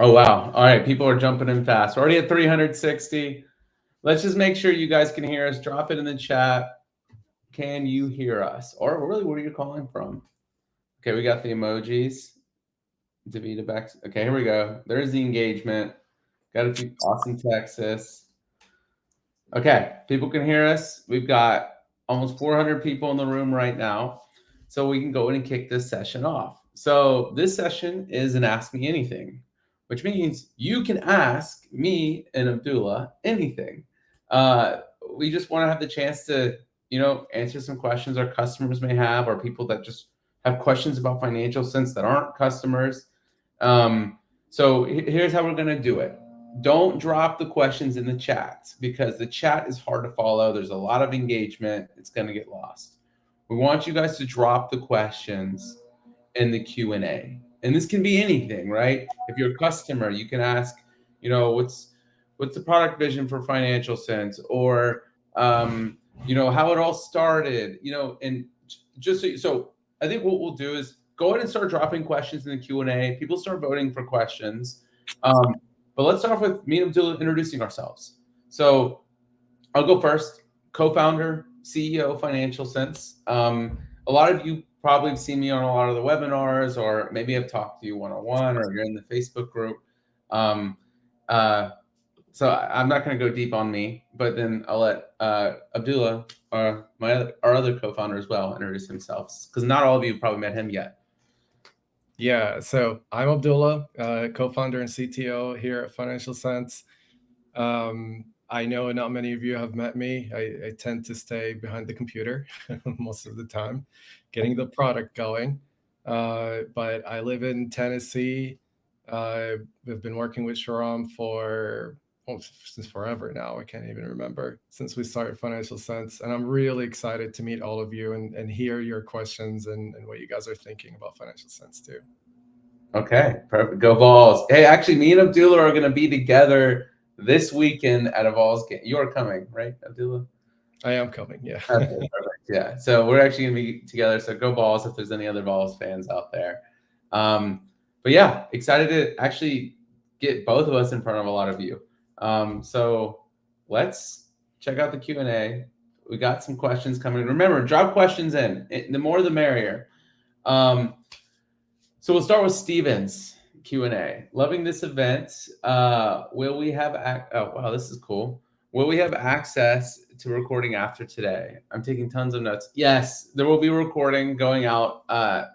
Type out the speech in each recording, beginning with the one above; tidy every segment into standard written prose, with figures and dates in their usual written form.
Oh, wow. All right. People are jumping in fast. We're already at 360. Let's just make sure you guys can hear us. Drop it in the chat. Can you hear us? Or really, where are you calling from? Okay, we got the emojis. Davita back. Okay, here we go. There's the engagement. Got a few Austin, Texas. Okay, people can hear us. We've got almost 400 people in the room right now. So we can go in and kick this session off. So this session is an Ask Me Anything, which means you can ask me and Abdullah anything. We just want to have the chance to, answer some questions our customers may have, or people that just have questions about financial sense that aren't customers. So here's how we're going to do it. Don't drop the questions in the chat because the chat is hard to follow. There's a lot of engagement. It's going to get lost. We want you guys to drop the questions in the Q&A. And this can be anything, right? If you're a customer, you can ask, what's the product vision for Financial Sense, or how it all started, and just so I think what we'll do is go ahead and start dropping questions in the Q&A. People start voting for questions. But let's start off with me and Abdullah introducing ourselves. So I'll go first. Co-founder, CEO, Financial Sense. A lot of you probably have seen me on a lot of the webinars, or maybe I've talked to you one-on-one, or you're in the Facebook group. So I'm not going to go deep on me, but then I'll let Abdullah, our other co-founder as well, introduce himself, because not all of you probably met him yet. Yeah, so I'm Abdullah, co-founder and CTO here at Financial Sense. I know not many of you have met me. I tend to stay behind the computer most of the time, getting the product going. But I live in Tennessee. We've been working with Shahram since forever now. I can't even remember, since we started Financial Sense. And I'm really excited to meet all of you and hear your questions and what you guys are thinking about Financial Sense too. Okay, perfect. Go Vols. Hey, actually, me and Abdullah are going to be together this weekend at a Vols game. You're coming, right, Abdullah? I am coming, yeah. Okay, perfect. Yeah, so we're actually going to be together. So go Vols if there's any other Vols fans out there. But yeah, excited to actually get both of us in front of a lot of you. So let's check out the Q&A. We got some questions coming. Remember, drop questions in. The more the merrier. So we'll start with Steven's Q&A. Loving this event. Will we have oh wow, this is cool. Will we have access to recording after today? I'm taking tons of notes. Yes, there will be a recording going out. I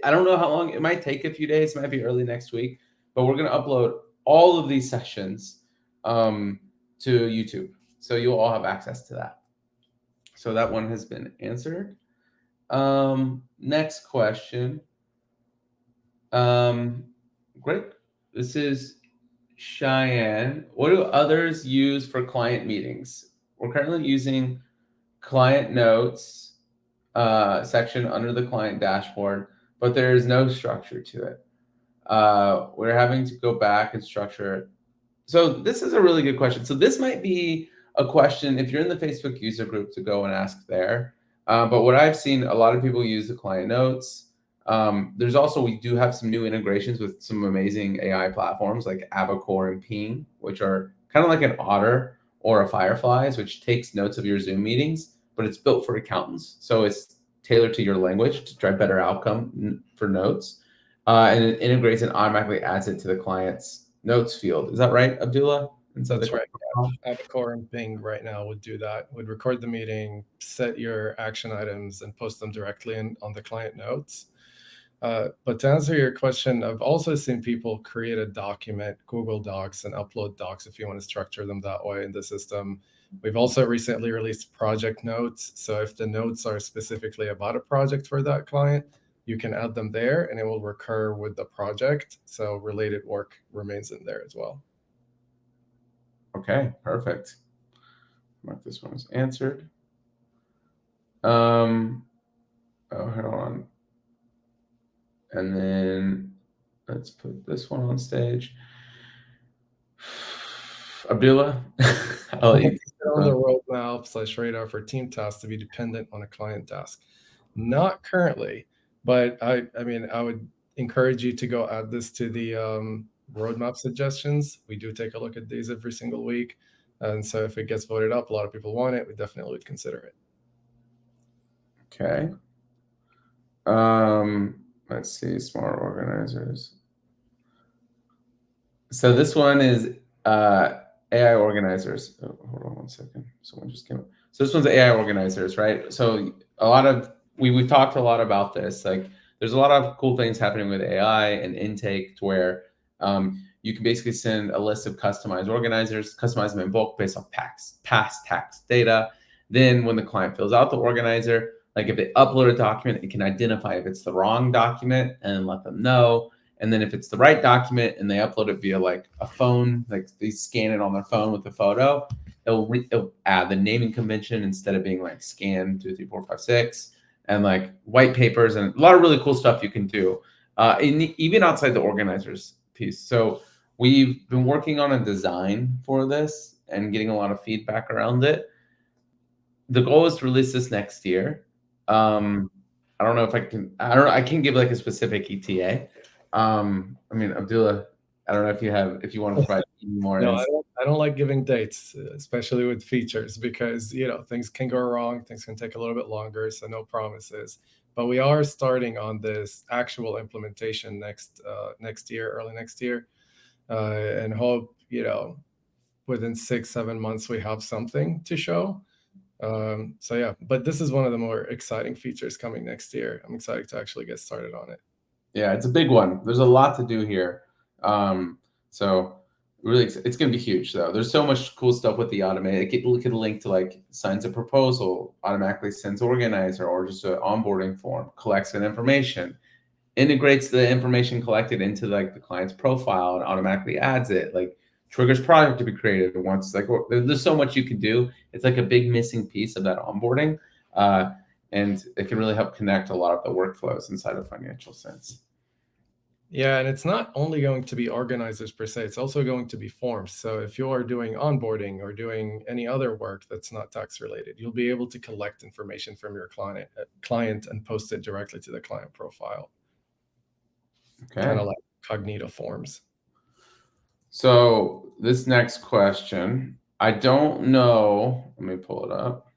don't know how long. It might take a few days. It might be early next week. But we're going to upload all of these sessions to YouTube. So you'll all have access to that. So that one has been answered. Next question. Great. This is Cheyenne. What do others use for client meetings? We're currently using client notes section under the client dashboard, but there is no structure to it. We're having to go back and structure it. So this is a really good question. So this might be a question if you're in the Facebook user group to go and ask there. But what I've seen, a lot of people use the client notes. There's also, we do have some new integrations with some amazing AI platforms like Abacor and Ping, which are kind of like an Otter or a Fireflies, which takes notes of your Zoom meetings, but it's built for accountants. So it's tailored to your language to drive better outcome for notes. And it integrates and automatically adds it to the client's notes field. Is that right, Abdullah? That's right. Yeah. Abacor and Bing right now would do that, would record the meeting, set your action items, and post them directly on the client notes. But to answer your question, I've also seen people create a document, Google Docs, and upload docs if you want to structure them that way in the system. We've also recently released project notes. So if the notes are specifically about a project for that client, you can add them there and it will recur with the project. So related work remains in there as well. Okay, perfect. Mark this one as answered. Oh, hold on. And then let's put this one on stage. Abdullah, I'll let you on the roadmap / radar for team tasks to be dependent on a client task. Not currently, but I mean, I would encourage you to go add this to the roadmap suggestions. We do take a look at these every single week. And so if it gets voted up, a lot of people want it, we definitely would consider it. Okay. Let's see, smart organizers. So this one is AI organizers. Oh, hold on one second. Someone just came up. So this one's AI organizers, right? So a lot of we've talked a lot about this. Like there's a lot of cool things happening with AI and intake to where you can basically send a list of customized organizers, customize them in bulk based on past tax data. Then when the client fills out the organizer, like if they upload a document, it can identify if it's the wrong document and let them know. And then if it's the right document and they upload it via like a phone, like they scan it on their phone with the photo, it'll add the naming convention instead of being like scan 2, 3, 4, 5, 6, and like white papers and a lot of really cool stuff you can do, even outside the organizers piece. So we've been working on a design for this and getting a lot of feedback around it. The goal is to release this next year. I don't know if I can. I don't. I can't give like a specific ETA. I mean, Abdullah, I don't know if you want to provide more No, insight. I don't like giving dates, especially with features, because things can go wrong, things can take a little bit longer, so no promises. But we are starting on this actual implementation next year, early next year, and hope within 6-7 months we have something to show. So yeah, but this is one of the more exciting features coming next year. I'm excited to actually get started on it. Yeah, it's a big one. There's a lot to do here. So really, it's going to be huge though. There's so much cool stuff with the automated. It can link to like signs a proposal, automatically sends organizer, or just an onboarding form, collects that information, integrates the information collected into like the client's profile and automatically adds it, like triggers product to be created once. Like there's so much you can do. It's like a big missing piece of that onboarding, and it can really help connect a lot of the workflows inside of Financial Sense. Yeah, and it's not only going to be organizers per se, it's also going to be forms. So if you are doing onboarding or doing any other work that's not tax related, you'll be able to collect information from your client and post it directly to the client profile. Okay. Kind of like Cognito forms. So this next question, I don't know. Let me pull it up.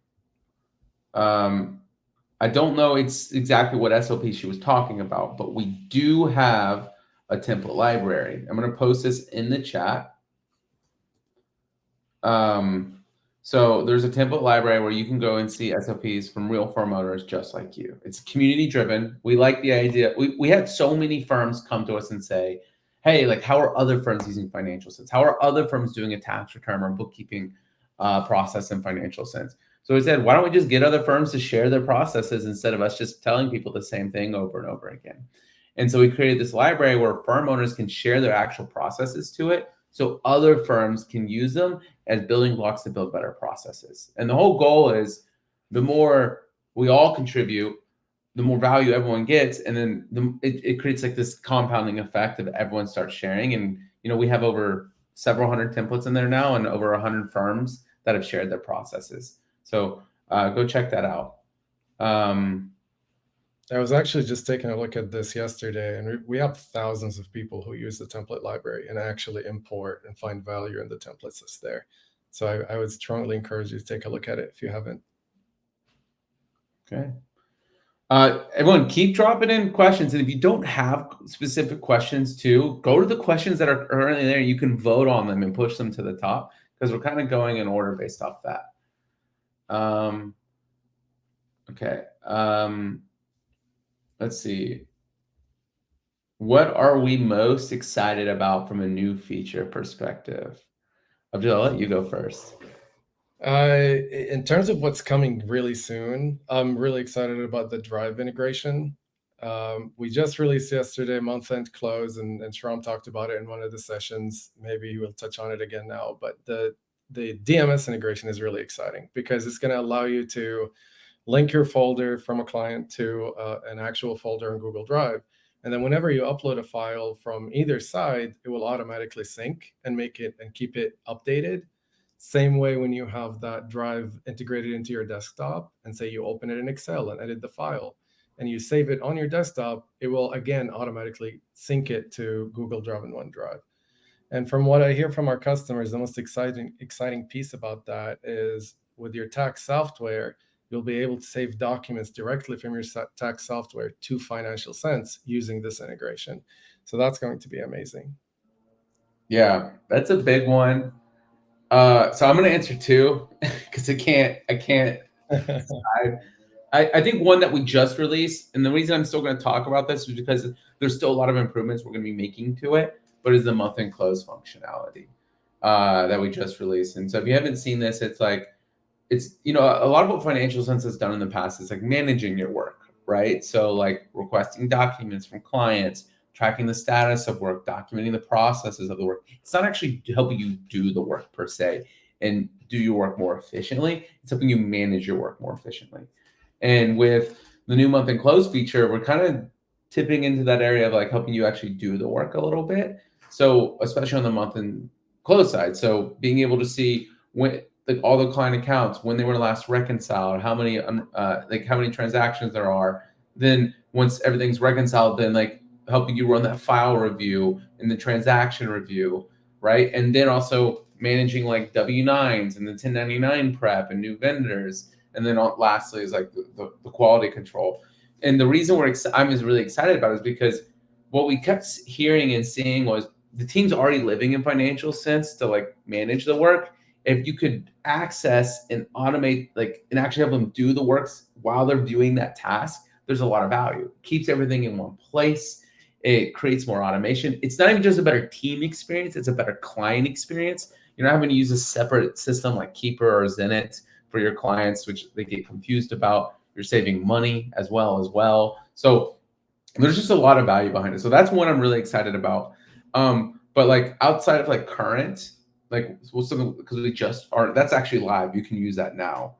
I don't know exactly what SOP she was talking about, but we do have a template library. I'm going to post this in the chat. So there's a template library where you can go and see SOPs from real firm owners just like you. It's community driven. We like the idea. We had so many firms come to us and say, hey, like how are other firms using Financial Sense? How are other firms doing a tax return or bookkeeping process in Financial Sense? So we said, why don't we just get other firms to share their processes instead of us just telling people the same thing over and over again? And so we created this library where firm owners can share their actual processes to it, so other firms can use them as building blocks to build better processes. And the whole goal is the more we all contribute, the more value everyone gets, and then it creates like this compounding effect of everyone starts sharing. And we have over several hundred templates in there now, and over 100 firms that have shared their processes. So go check that out. I was actually just taking a look at this yesterday, and we have thousands of people who use the template library and actually import and find value in the templates that's there. So I would strongly encourage you to take a look at it if you haven't. Okay. Everyone, keep dropping in questions. And if you don't have specific questions too, go to the questions that are currently there. You can vote on them and push them to the top, because we're kind of going in order based off that. Okay. Let's see. What are we most excited about from a new feature perspective? Abdul, I'll let you go first. In terms of what's coming really soon, I'm really excited about the Drive integration. We just released yesterday month-end close, and Shahram talked about it in one of the sessions. Maybe he will touch on it again now, but the DMS integration is really exciting because it's going to allow you to link your folder from a client to an actual folder in Google Drive. And then whenever you upload a file from either side, it will automatically sync and make it and keep it updated. Same way when you have that drive integrated into your desktop and say you open it in Excel and edit the file and you save it on your desktop, it will again automatically sync it to Google Drive and OneDrive. And from what I hear from our customers, the most exciting piece about that is with your tax software, you'll be able to save documents directly from your tax software to Financial Sense using this integration. So that's going to be amazing. Yeah, that's a big one. So I'm gonna answer two because I can't decide. I think one that we just released, and the reason I'm still going to talk about this is because there's still a lot of improvements we're going to be making to it, but is the month-end close functionality that we just released. And so if you haven't seen this, it's like it's a lot of what Financial Sense has done in the past is like managing your work, right? So like requesting documents from clients, tracking the status of work, documenting the processes of the work. It's not actually helping you do the work per se and do your work more efficiently. It's helping you manage your work more efficiently. And with the new month end close feature, we're kind of tipping into that area of like helping you actually do the work a little bit. So especially on the month end close side. So being able to see when like all the client accounts, when they were last reconciled, how many how many transactions there are. Then once everything's reconciled, then like helping you run that file review and the transaction review, right? And then also managing like W-9s and the 1099 prep and new vendors. And then lastly is like the quality control. And the reason I'm really excited about it is because what we kept hearing and seeing was the team's already living in Financial Sense to like manage the work. If you could access and automate and actually have them do the works while they're doing that task, there's a lot of value. It keeps everything in one place. It creates more automation. It's not even just a better team experience, it's a better client experience. You're not having to use a separate system like Keeper or Zenit for your clients, which they get confused about. You're saving money as well. So there's just a lot of value behind it. So that's one I'm really excited about. But like outside of like current, like something because we just are that's actually live. You can use that now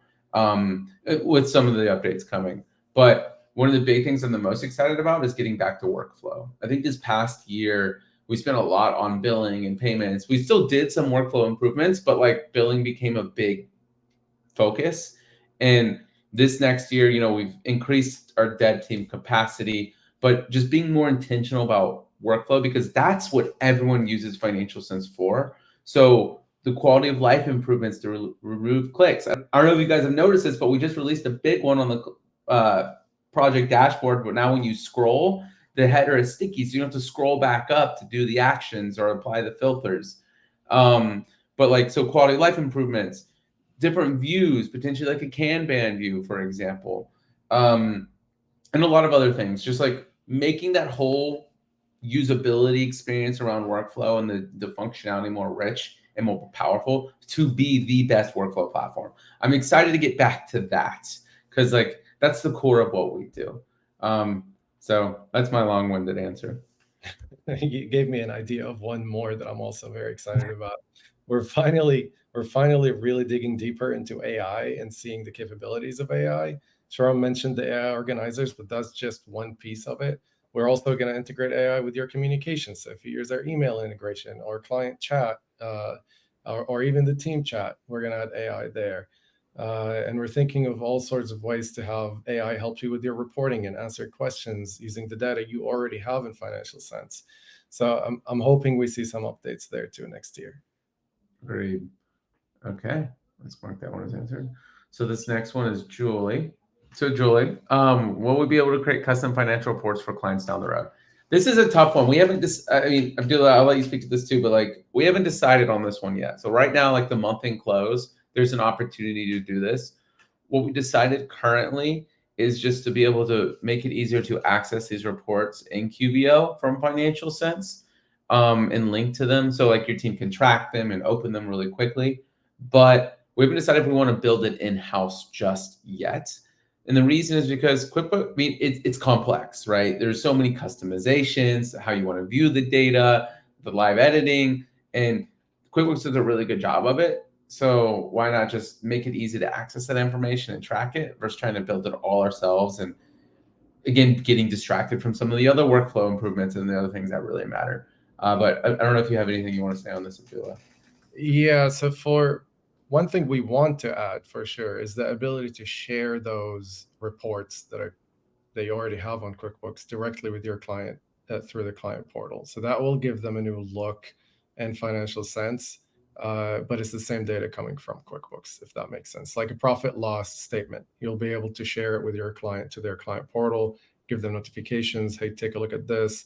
with some of the updates coming. But one of the big things I'm the most excited about is getting back to workflow. I think this past year we spent a lot on billing and payments. We still did some workflow improvements, but like billing became a big focus. And this next year, we've increased our dev team capacity, but just being more intentional about workflow because that's what everyone uses Financial Sense for. So the quality of life improvements to remove clicks. I don't know if you guys have noticed this, but we just released a big one on the project dashboard. But now when you scroll, the header is sticky, so you don't have to scroll back up to do the actions or apply the filters. So quality of life improvements, different views, potentially like a Kanban view, for example, and a lot of other things. Just like making that whole usability experience around workflow and the functionality more rich and more powerful to be the best workflow platform. I'm excited to get back to that because like that's the core of what we do. So that's my long-winded answer. You gave me an idea of one more that I'm also very excited about. We're finally really digging deeper into AI and seeing the capabilities of AI. Shahram mentioned the AI organizers, but that's just one piece of it. We're also going to integrate AI with your communications. So if you use our email integration or client chat, or even the team chat, we're going to add AI there. And we're thinking of all sorts of ways to have AI help you with your reporting and answer questions using the data you already have in Financial Sense. So I'm hoping we see some updates there too next year. Agreed. Okay, let's mark that one as answered. So this next one is Julie. So Julie, will we be able to create custom financial reports for clients down the road? This is a tough one. We haven't Abdullah, I'll let you speak to this too, but like we haven't decided on this one yet. So right now, like the month end close, there's an opportunity to do this. What we decided currently is just to be able to make it easier to access these reports in QBO from Financial Sense and link to them. So like your team can track them and open them really quickly. But we haven't decided if we want to build it in-house just yet. And the reason is because QuickBooks, it's complex, right? There's so many customizations, how you want to view the data, the live editing, and QuickBooks does a really good job of it. So why not just make it easy to access that information and track it versus trying to build it all ourselves and again, getting distracted from some of the other workflow improvements and the other things that really matter. But I don't know if you have anything you want to say on this, Abdullah. Yeah, so for one thing we want to add for sure is the ability to share those reports that you already have on QuickBooks directly with your client through the client portal. So that will give them a new look and Financial Sense, but it's the same data coming from QuickBooks, if that makes sense. Like a profit loss statement, you'll be able to share it with your client to their client portal, give them notifications, hey, take a look at this,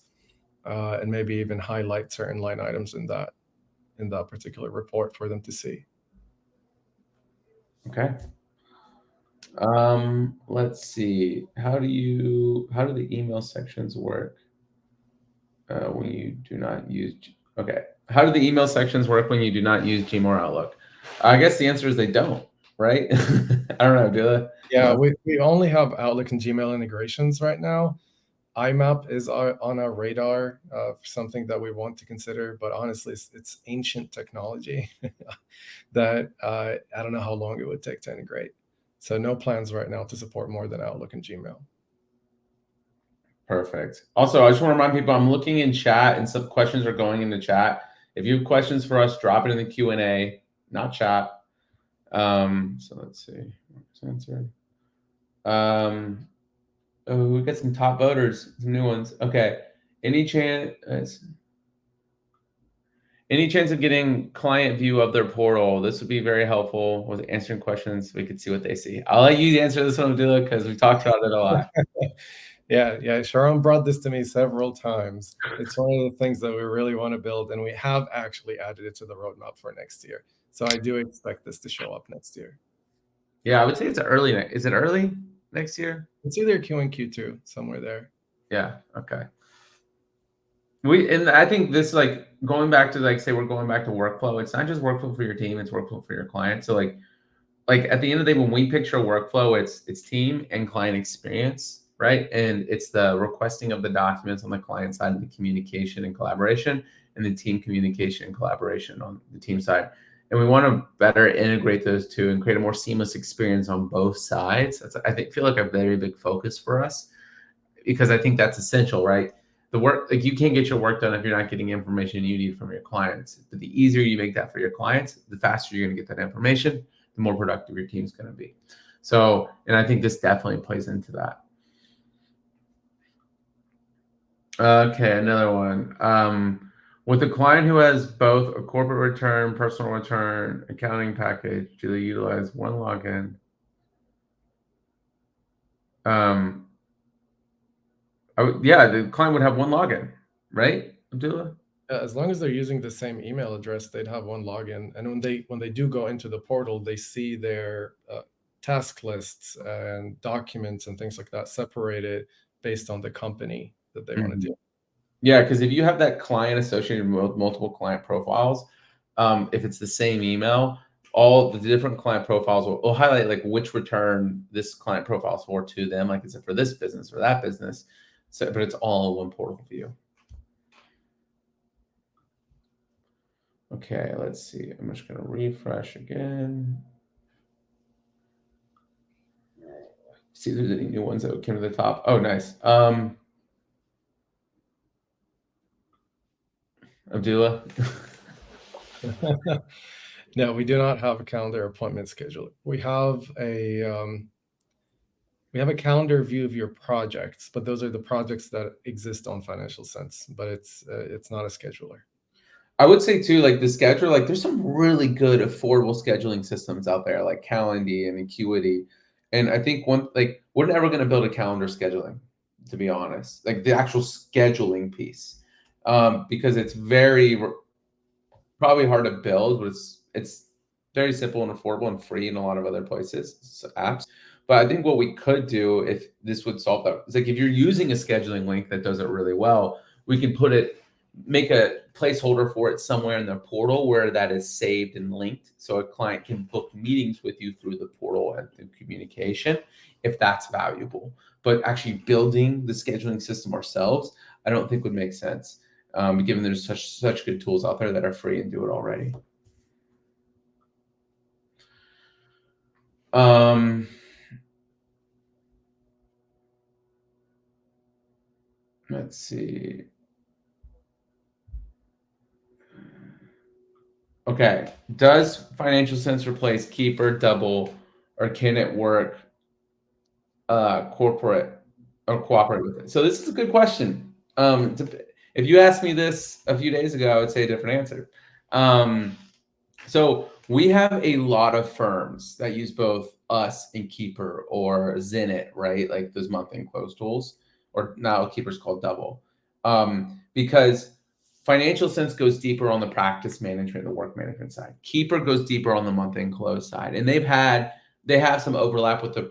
and maybe even highlight certain line items in that particular report for them to see. Okay. Let's see. How do the email sections work when you do not use? Okay. How do the email sections work when you do not use Gmail or Outlook? I guess the answer is they don't, right? I don't know. Do they? Yeah, we only have Outlook and Gmail integrations right now. IMAP is on our radar for something that we want to consider, but honestly, it's ancient technology that I don't know how long it would take to integrate. So no plans right now to support more than Outlook and Gmail. Perfect. Also, I just want to remind people I'm looking in chat and some questions are going in the chat. If you have questions for us, drop it in the Q&A, not chat. So let's see. Answer. Oh, we got some top voters, some new ones. Okay. Any chance of getting client view of their portal? This would be very helpful with answering questions. We could see what they see. I'll let you answer this one, Abdullah, because we talked about it a lot. Yeah. Shahram brought this to me several times. It's one of the things that we really want to build, and we have actually added it to the roadmap for next year. So I do expect this to show up next year. Yeah, I would say it's early. Is it early next year? It's either Q1, Q2, somewhere there. Yeah. Okay. And I think this, like, going back to, like, say we're going back to workflow. It's not just workflow for your team; it's workflow for your client. So like at the end of the day, when we picture a workflow, it's team and client experience, right? And it's the requesting of the documents on the client side, and the communication and collaboration, and the team communication and collaboration on the team side. And we want to better integrate those two and create a more seamless experience on both sides. That's, I feel like, a very big focus for us, because I think that's essential, right? The work, like, you can't get your work done if you're not getting information you need from your clients. But the easier you make that for your clients, the faster you're going to get that information, the more productive your team's going to be. So, and I think this definitely plays into that. Okay, another one. With a client who has both a corporate return, personal return, accounting package, do they utilize one login? Yeah, the client would have one login, right, Abdullah? As long as they're using the same email address, they'd have one login. And when they do go into the portal, they see their task lists and documents and things like that separated based on the company that they want to do. Yeah, because if you have that client associated with multiple client profiles, if it's the same email, all the different client profiles will highlight, like, which return this client profile is for to them. Like, is it for this business or that business? So, but it's all in one portal view. Okay, let's see. I'm just going to refresh again. See if there's any new ones that came to the top. Oh, nice. Abdullah. No, we do not have a calendar appointment scheduler. We have a calendar view of your projects, but those are the projects that exist on Financial Sense, but it's not a scheduler. I would say too, like, the scheduler, like, there's some really good affordable scheduling systems out there, like Calendly and Acuity. And I think we're never going to build a calendar scheduling, to be honest, like the actual scheduling piece, because it's probably hard to build, but it's very simple and affordable and free in a lot of other places, apps. But I think what we could do, if this would solve that, is, like, if you're using a scheduling link that does it really well, we can make a placeholder for it somewhere in the portal where that is saved and linked, so a client can book meetings with you through the portal and through communication, if that's valuable. But actually building the scheduling system ourselves, I don't think would make sense, given there's such good tools out there that are free and do it already. Let's see. Okay, does Financial Sense replace Keeper, Double, or can it work corporate or cooperate with it? So this is a good question. If you asked me this a few days ago, I would say a different answer. So we have a lot of firms that use both us and Keeper or Zenit, right? Like those month-end close tools, or now Keeper's called Double, because Financial Sense goes deeper on the practice management, the work management side. Keeper goes deeper on the month-end close side, and they have some overlap with the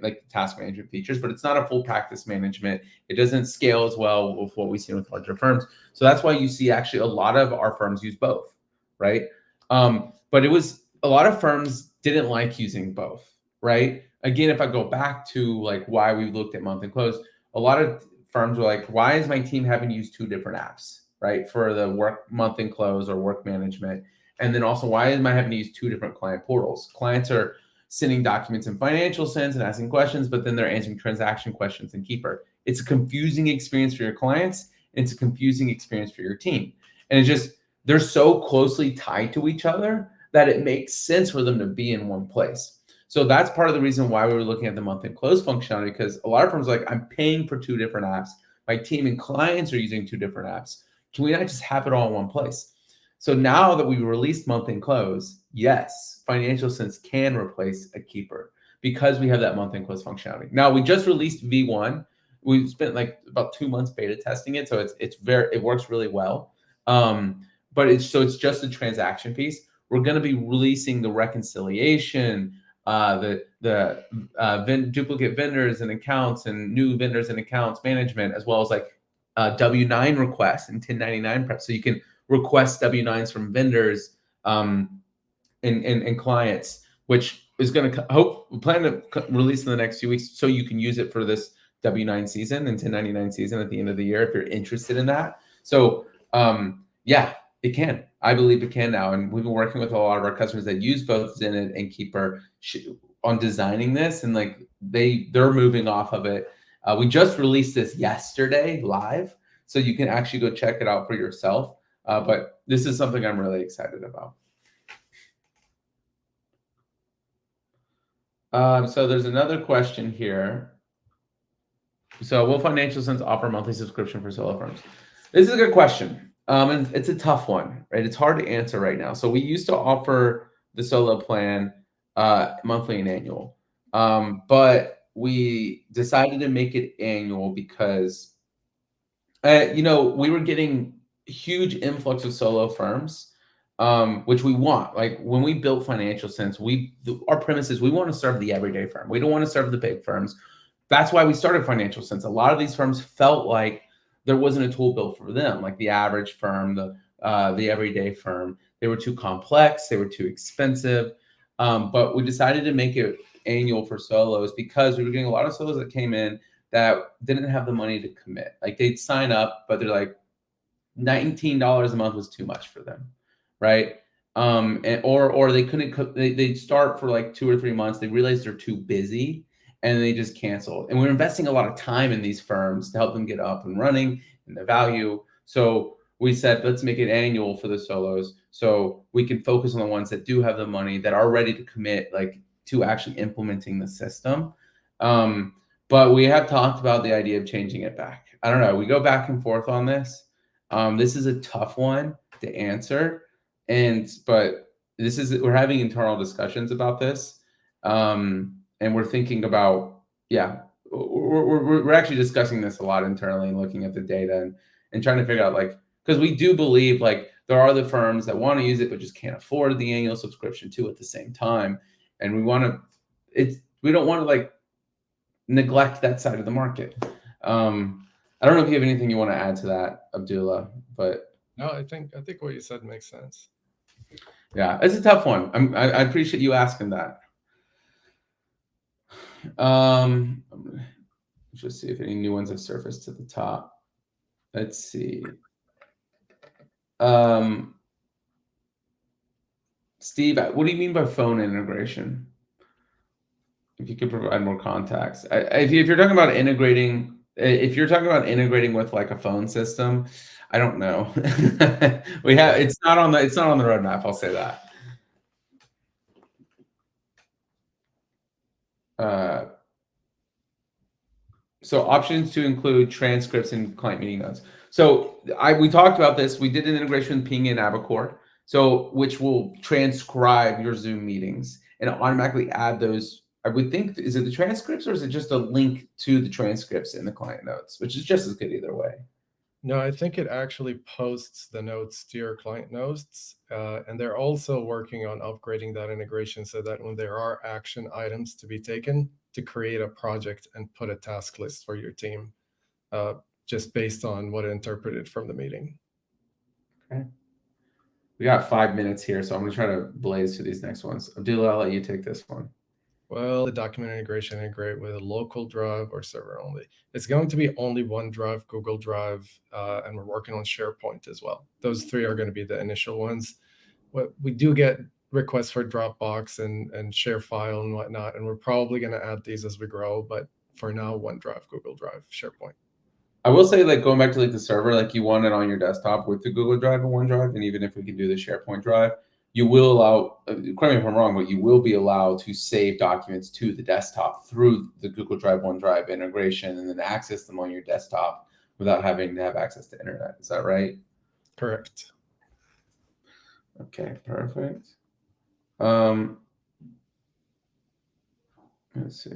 like the task management features, but it's not a full practice management. It doesn't scale as well with what we see with larger firms. So that's why you see actually a lot of our firms use both, right? But it was a lot of firms didn't like using both, right? Again, if I go back to like why we looked at month and close, a lot of firms were like, why is my team having to use two different apps, right? For the work month and close or work management. And then also, why am I having to use two different client portals? Clients are sending documents in Financial Sense and asking questions, but then they're answering transaction questions in Keeper. It's a confusing experience for your clients. It's a confusing experience for your team. And it's just, they're so closely tied to each other that it makes sense for them to be in one place. So that's part of the reason why we were looking at the month and close functionality, because a lot of firms are like, I'm paying for two different apps. My team and clients are using two different apps. Can we not just have it all in one place? So now that we released month and close, yes, Financial Sense can replace a Keeper because we have that month and close functionality. Now we just released V1. We spent like about 2 months beta testing it, so it works really well. But it's just the transaction piece. We're going to be releasing the reconciliation, duplicate vendors and accounts, and new vendors and accounts management, as well as like W-9 requests and 1099 prep, so you can request W-9s from vendors and clients, which is going to we plan to release in the next few weeks, so you can use it for this W-9 season and 1099 season at the end of the year if you're interested in that. So yeah, it can. I believe it can now, and we've been working with a lot of our customers that use both Zenit and Keeper on designing this, and like they're moving off of it. We just released this yesterday live, so you can actually go check it out for yourself. But this is something I'm really excited about. So there's another question here. So will Financial Sense offer monthly subscription for solo firms? This is a good question. And it's a tough one, right? It's hard to answer right now. So we used to offer the solo plan monthly and annual. But we decided to make it annual because we were getting huge influx of solo firms, which we want. Like when we built Financial Sense, our premise is we want to serve the everyday firm. We don't want to serve the big firms. That's why we started Financial Sense. A lot of these firms felt like there wasn't a tool built for them, like the average firm, the everyday firm. They were too complex. They were too expensive. But we decided to make it annual for solos because we were getting a lot of solos that came in that didn't have the money to commit. Like they'd sign up, but they're like, $19 a month was too much for them, right? Or they couldn't. They'd start for like 2 or 3 months. They realized they're too busy, and they just canceled. And we're investing a lot of time in these firms to help them get up and running and the value. So we said, let's make it annual for the solos, so we can focus on the ones that do have the money, that are ready to commit, like to actually implementing the system. But we have talked about the idea of changing it back. I don't know. We go back and forth on this. This is a tough one to answer, but we're having internal discussions about this, and we're thinking about, we're actually discussing this a lot internally and looking at the data and trying to figure out, like, because we do believe like there are the firms that want to use it but just can't afford the annual subscription too at the same time, and we don't want to like neglect that side of the market. I don't know if you have anything you want to add to that, Abdullah, but no, I think what you said makes sense. Yeah, it's a tough one. I appreciate you asking that. Let's just see if any new ones have surfaced to the top. Let's see. Steve, what do you mean by phone integration? If you could provide more context. If you're talking about integrating, with like a phone system, I don't know. It's not on the roadmap. I'll say that. So options to include transcripts and client meeting notes. So we talked about this. We did an integration with Ping and Abacor, so which will transcribe your Zoom meetings and automatically add those. I would think, is it the transcripts or is it just a link to the transcripts in the client notes, which is just as good either way? No, I think it actually posts the notes to your client notes. And they're also working on upgrading that integration so that when there are action items to be taken, to create a project and put a task list for your team, just based on what it interpreted from the meeting. Okay. We got 5 minutes here, so I'm going to try to blaze through these next ones. Abdullah, I'll let you take this one. Well, the document integration integrate with a local drive or server only. It's going to be only OneDrive, Google Drive, and we're working on SharePoint as well. Those three are going to be the initial ones. We do get requests for Dropbox and ShareFile and whatnot, and we're probably going to add these as we grow. But for now, OneDrive, Google Drive, SharePoint. I will say, like, going back to like the server, like you want it on your desktop with the Google Drive and OneDrive, and even if we can do the SharePoint drive, you will allow, correct me if I'm wrong, but you will be allowed to save documents to the desktop through the Google Drive, OneDrive integration, and then access them on your desktop without having to have access to internet. Is that right? Correct. Okay, perfect. Let's see.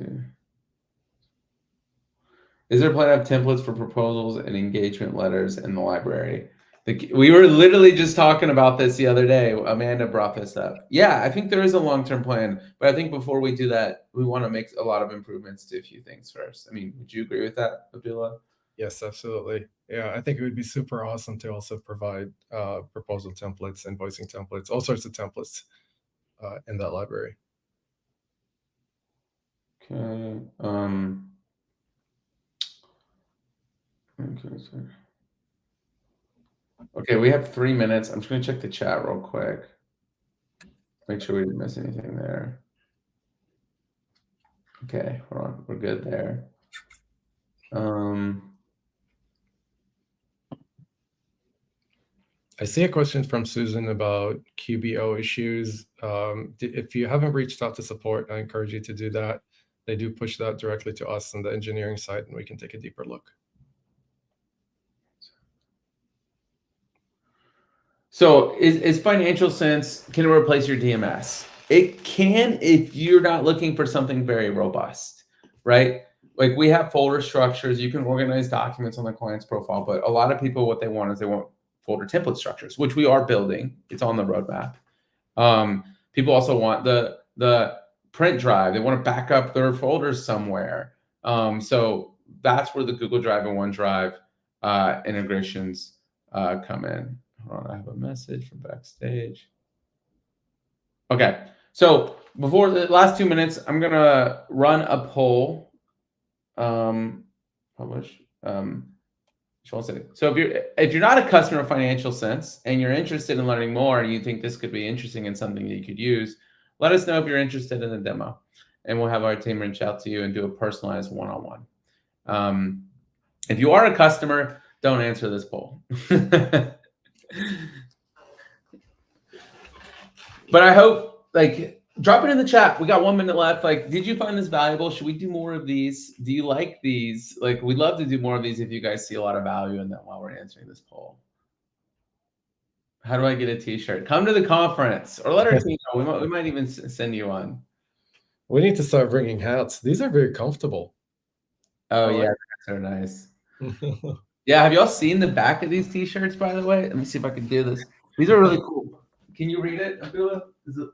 Is there a plan to have templates for proposals and engagement letters in the library? We were literally just talking about this the other day. Amanda brought this up. Yeah, I think there is a long-term plan, but I think before we do that, we want to make a lot of improvements to a few things first. I mean, would you agree with that, Abdullah? Yes, absolutely. Yeah, I think it would be super awesome to also provide proposal templates, invoicing templates, all sorts of templates in that library. Okay. Okay, so. Okay, we have 3 minutes. I'm just going to check the chat real quick. Make sure we didn't miss anything there. Okay, hold on. We're good there. I see a question from Susan about QBO issues. If you haven't reached out to support, I encourage you to do that. They do push that directly to us on the engineering side, and we can take a deeper look. So is Financial Sense, can it replace your DMS? It can if you're not looking for something very robust, right? Like we have folder structures. You can organize documents on the client's profile, but a lot of people, what they want is they want folder template structures, which we are building. It's on the roadmap. People also want the print drive. They want to back up their folders somewhere. So that's where the Google Drive and OneDrive integrations come in. Hold on, I have a message from backstage. Okay, so before the last 2 minutes, I'm gonna run a poll. Publish. So if you're not a customer of Financial Sense and you're interested in learning more and you think this could be interesting and something that you could use, let us know if you're interested in a demo, and we'll have our team reach out to you and do a personalized one-on-one. If you are a customer, don't answer this poll. But I hope, like, drop it in the chat. We got 1 minute left. Like, did you find this valuable? Should we do more of these? Do you like these? Like, we'd love to do more of these if you guys see a lot of value in them while we're answering this poll. How do I get a t-shirt? Come to the conference or let our team know. We might even send you one. We need to start bringing hats. These are very comfortable. Oh, yeah, they're nice. Yeah, have y'all seen the back of these t-shirts, by the way? Let me see if I can do this. These are really cool. Can you read it, Abdullah? Is it?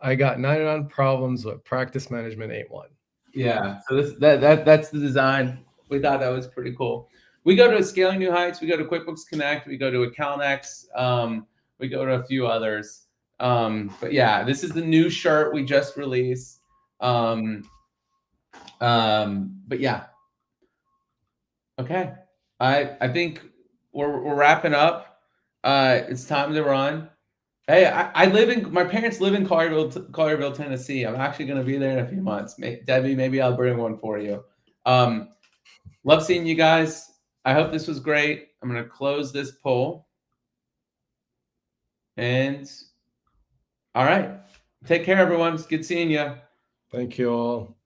I got 99 problems with practice management 8.1. Yeah, so that's the design. We thought that was pretty cool. We go to Scaling New Heights. We go to QuickBooks Connect. We go to AccountX. We go to a few others. But yeah, this is the new shirt we just released. But yeah. Okay. I think we're wrapping up. It's time to run. Hey, my parents live in Collierville, Tennessee. I'm actually going to be there in a few months. Debbie, maybe I'll bring one for you. Love seeing you guys. I hope this was great. I'm going to close this poll. And all right. Take care, everyone. It's good seeing you. Thank you all.